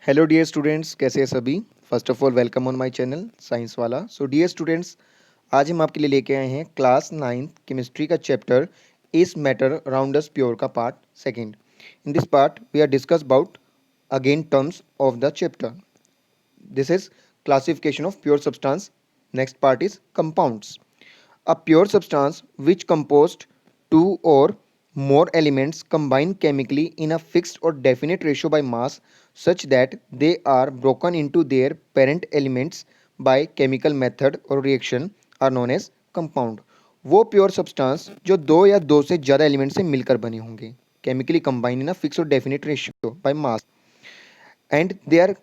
Hello dear students, कैसे हैं सभी। First of all welcome on my channel science वाला। सो डियर स्टूडेंट्स, आज हम आपके लिए लेके आए हैं क्लास 9 केमिस्ट्री का chapter is matter around us pure का part second. In this part we are discuss about again terms of the chapter. This is classification of pure substance. Next part is compounds. A pure substance which composed two or more elements combine chemically in a fixed or definite ratio by mass such that they are broken into their parent elements by chemical method or reaction are known as compound। वो pure substance जो दो या दो से ज़्यादा element से मिलकर बने होंगे, chemically combine in a fix और definite ratio by mass, and they are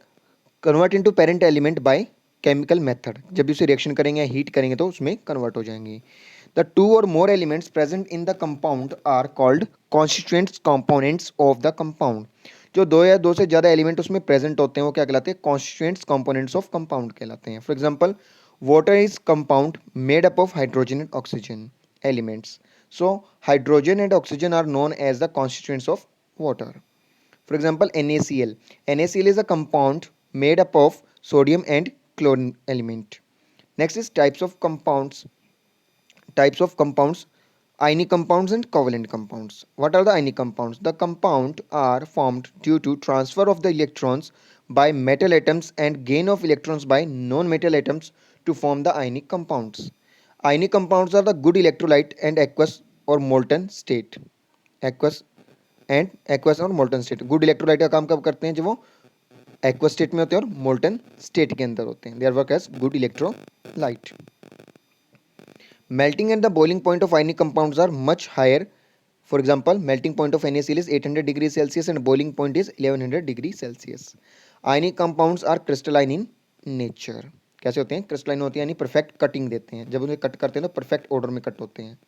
convert into parent element by chemical method. जब भी उसे रिएक्शन करेंगे या हीट करेंगे तो उसमें कन्वर्ट हो जाएंगे। द टू और more elements present in the compound are called constituents components of the compound. जो दो या दो से ज़्यादा एलिमेंट उसमें प्रेजेंट होते हैं वो क्या कहलाते हैं? कॉन्स्टिट्यूएंट्स कंपोनेंट्स ऑफ कंपाउंड कहलाते हैं। For example, water is compound made up of hydrogen and oxygen elements. So hydrogen and oxygen are known as the constituents of water. For example, NaCl. NaCl is a compound made up of sodium and chlorine element. Next is types of compounds. Types of compounds: ionic compounds and covalent compounds. What are the ionic compounds? The compound are formed due to transfer of the electrons by metal atoms and gain of electrons by non-metal atoms to form the ionic compounds. Ionic compounds are the good electrolyte and aqueous or molten state. Aqueous and aqueous और molten state. Good electrolyte का काम कब करते हैं? जब वो aqueous state में होते हैं और मोल्टन स्टेट के अंदर होते हैं। They are work as good electrolyte. Melting and the boiling point of ionic compounds are much higher. For example, melting point of NaCl is 800 degree Celsius and boiling point is 1100 degree Celsius. Ionic compounds are crystalline in nature. कैसे होते हैं? Crystalline होते हैं यानी perfect cutting देते हैं। जब उन्हें कट करते हैं तो परफेक्ट ऑर्डर में कट होते हैं।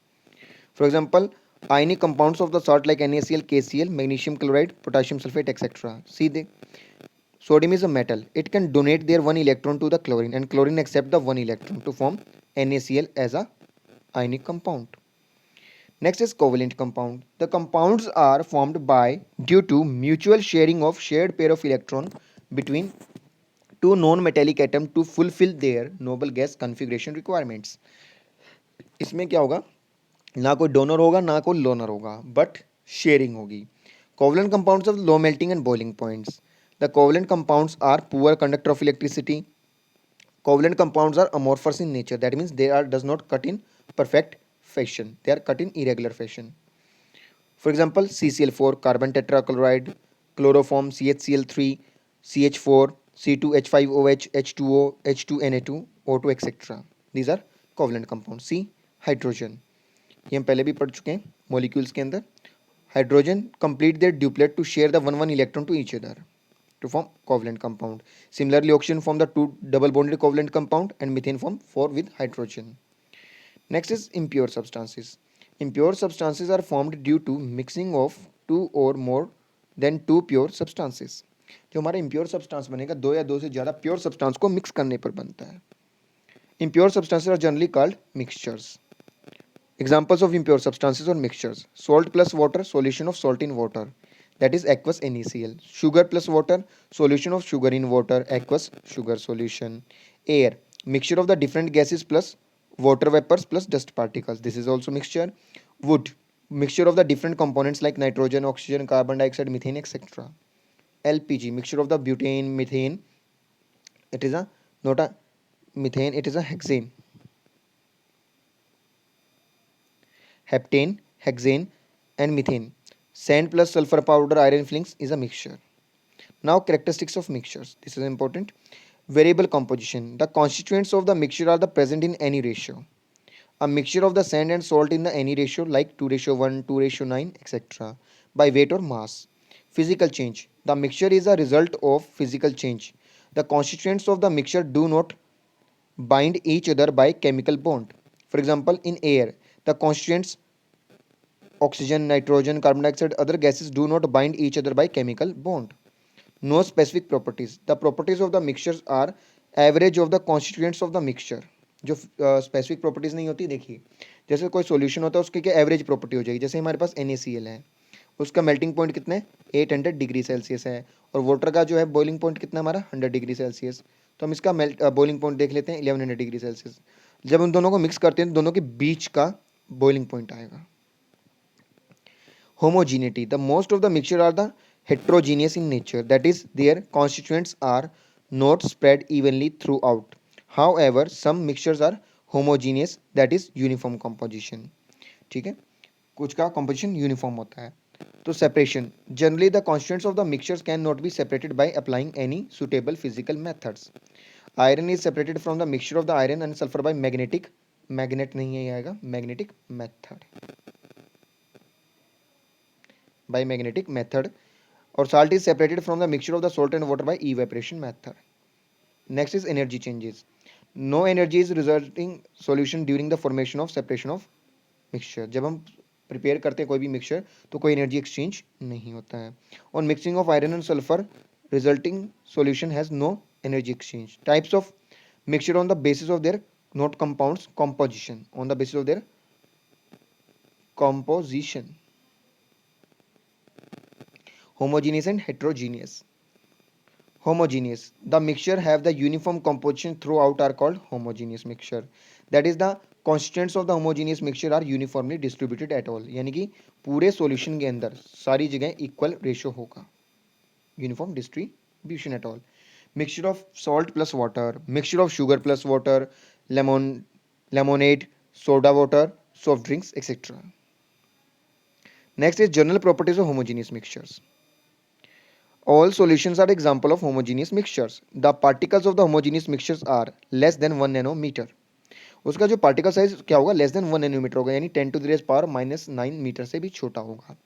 For example, ionic compounds of the salt like NaCl, KCl, magnesium chloride, potassium sulfate, etc. See, sodium is a metal. It can donate their one electron to the chlorine, and chlorine accept the one electron to form NaCl as a ionic compound. Next is covalent compound. The compounds are formed by due to mutual sharing of shared pair of electron between two non-metallic atoms to fulfill their noble gas configuration requirements. इसमें क्या होगा? ना कोई donor होगा ना कोई लोनर होगा, बट शेयरिंग होगी। Covalent compounds of low melting and boiling points. The covalent compounds are poor conductor of electricity. Covalent compounds are amorphous in nature. That means they are does not cut in perfect fashion. They are cut in irregular fashion. For example, CCl4, carbon tetrachloride, chloroform, CHCl3, CH4, C2H5OH, H2O, H2Na2, O2, etc. These are covalent compounds. C, hydrogen. ये हम पहले भी पढ़ चुके हैं molecules के अंदर। Hydrogen complete their duplet to share the one one electron to each other to form covalent compound. Similarly, oxygen form the two double bonded covalent compound and methane form four with hydrogen. Next is impure substances. Impure substances are formed due to mixing of two or more than two pure substances. जो हमारा impure substance बनेगा दो या दो से ज़्यादा pure substance को mix करने पर बनता है। Impure substances are generally called mixtures. Examples of impure substances or mixtures: salt plus water, solution of salt in water, that is aqueous NaCl. Sugar plus water, solution of sugar in water, aqueous sugar solution. Air, mixture of the different gases plus water vapors plus dust particles, this is also mixture. Wood, mixture of the different components like nitrogen, oxygen, carbon dioxide, methane, etc. LPG, mixture of the butane, methane, it is a not a methane, it is a hexane, heptane, hexane, and methane. Sand plus sulfur powder iron filings is a mixture. Now, characteristics of mixtures. This is important. Variable composition. The constituents of the mixture are the present in any ratio. A mixture of the sand and salt in the any ratio like 2:1, 2:9, etc. by weight or mass. Physical change. The mixture is a result of physical change. The constituents of the mixture do not bind each other by chemical bond. For example, in air, the constituents oxygen, nitrogen, carbon dioxide, other gases do not bind each other by chemical bond. No specific properties. The properties of the mixtures are average of the constituents of the mixture. जो specific properties नहीं होती, देखिए जैसे कोई solution होता है उसकी क्या एवरेज प्रॉपर्टी हो जाएगी। जैसे हमारे पास NaCl है, उसका मेल्टिंग पॉइंट कितना है 800 डिग्री सेल्सियस है, और वाटर का जो है बॉइलिंग पॉइंट कितना हमारा 100 डिग्री सेल्सियस। तो हम इसका बॉइलिंग पॉइंट देख लेते हैं 1100 डिग्री सेल्सियस। जब उन दोनों को मिक्स करते हैं तो दोनों के बीच का बॉइलिंग पॉइंट आएगा। Homogeneity, the most of the mixture are the heterogeneous in nature, that is their constituents are not spread evenly throughout. However, some mixtures are homogeneous, that is uniform composition. ठीक है, कुछ का composition uniform होता है। तो separation, generally the constituents of the mixtures can not be separated by applying any suitable physical methods. Iron is separated from the mixture of the iron and sulfur by magnet नहीं है, ये आएगा magnetic method, by magnetic method, or salt is separated from the mixture of the salt and water by evaporation method. Next is energy changes. No energy is resulting solution during the formation of separation of mixture. जब हम prepare करते हैं कोई भी mixture तो कोई energy exchange नहीं होता है। On mixing of iron and sulphur resulting solution has no energy exchange. Types of mixture on the basis of their not compounds composition, on the basis of their composition, homogeneous and heterogeneous. Homogeneous, the mixture have the uniform composition throughout are called homogeneous mixture, that is the constituents of the homogeneous mixture are uniformly distributed at all, यानी कि पूरे solution के अंदर सारी जगह equal ratio होगा, uniform distribution at all. Mixture of salt plus water, mixture of sugar plus water, lemonade, soda water, soft drinks etcetera. Next is general properties of homogeneous mixtures. All solutions are example of homogeneous mixtures. The particles of the homogeneous mixtures are less than 1 nanometer. उसका जो particle size क्या होगा, less than 1 nanometre होगा, यानी 10 to the raise power -9 metre से भी छोटा होगा,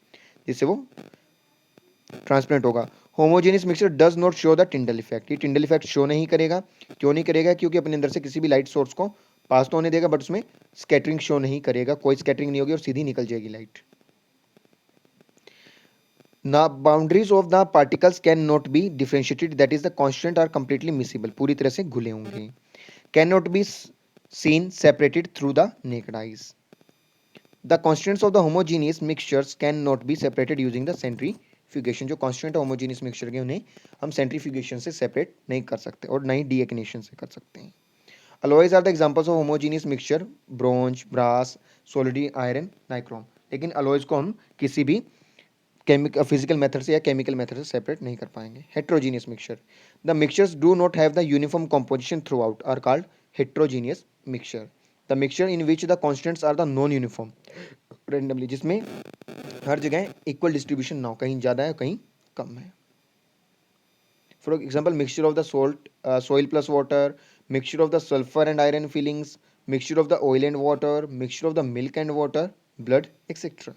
जिससे वो ट्रांसपेरेंट होगा। Homogeneous mixture does not show the Tyndall effect, ये टिंडल इफेक्ट शो नहीं करेगा। क्यों नहीं करेगा, क्योंकि अपने अंदर से किसी भी लाइट सोर्स को पास तो होने देगा बट उसमें स्कैटरिंग शो नहीं करेगा, कोई स्कैटरिंग नहीं होगी और सीधी निकल जाएगी लाइट। ना boundaries of the particles can not be differentiated, that is the constant are completely miscible, पूरी तरह से घुले होंगे। Can not be seen separated through the naked eyes. The constants of the homogeneous mixtures can not be separated using the centrifugation, जो constant है homogeneous mixture के उन्हें हम सेंट्रीफ्यूगेशन से सेपरेट नहीं कर सकते और ना ही डीएक्नेशन से कर सकते हैं। Alloys are the examples of homogeneous mixture, bronze, brass, सोलिडी आयरन, नाइक्रोम। लेकिन अलॉयज को हम किसी भी फिजिकल मेथड से या केमिकल मेथड से सेपरेट नहीं कर पाएंगे। Heterogeneous mixture, the mixtures do not have the uniform composition throughout are called heterogeneous mixture. The mixture in which the constants are the non uniform, randomly, जिसमें हर जगह equal distribution ना हो, कहीं ज़्यादा है कहीं कम है। For example mixture of the soil plus water, mixture of the sulphur and iron filings, mixture of the oil and water, mixture of the milk and water, blood etcetera.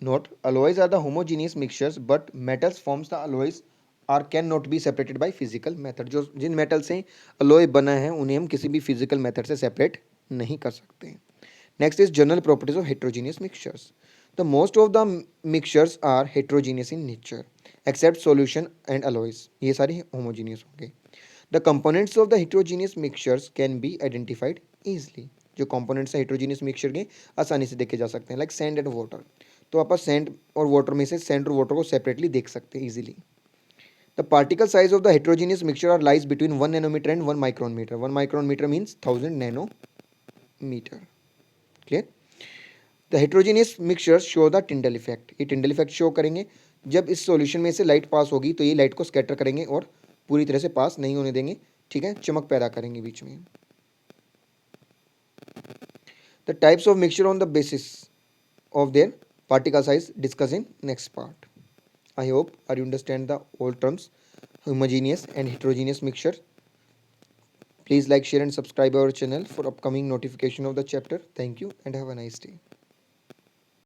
Note, alloys are the homogeneous mixtures, but metals forms the alloys are cannot be separated by physical method. जो जिन metal से alloy बना है उन्हें हम किसी भी physical method से separate नहीं कर सकते। Next is general properties of heterogeneous mixtures. The most of the mixtures are heterogeneous in nature, except solution and alloys. ये सारे homogeneous होंगे। The components of the heterogeneous mixtures can be identified easily. जो components हैं heterogeneous mixture के आसानी से देखे जा सकते हैं, like sand and water. तो आप सैंड और वाटर में से सैंड और वाटर को सेपरेटली देख सकते हैं easily. The particle size of the heterogeneous mixture are lies between 1 nanometre and 1 micron metre. 1 micron metre means 1000 nanometre. Clear. The heterogeneous mixture show the Tyndall effect, ये Tyndall effect show करेंगे जब इस solution में से light pass होगी तो ये light को स्कैटर करेंगे और पूरी तरह से पास नहीं होने देंगे, ठीक है, चमक पैदा करेंगे बीच में। The types of mixture on the basis of their particle size discussed in next part. I hope you understand the all terms homogeneous and heterogeneous mixture. Please like, share and subscribe our channel for upcoming notification of the chapter. Thank you and have a nice day.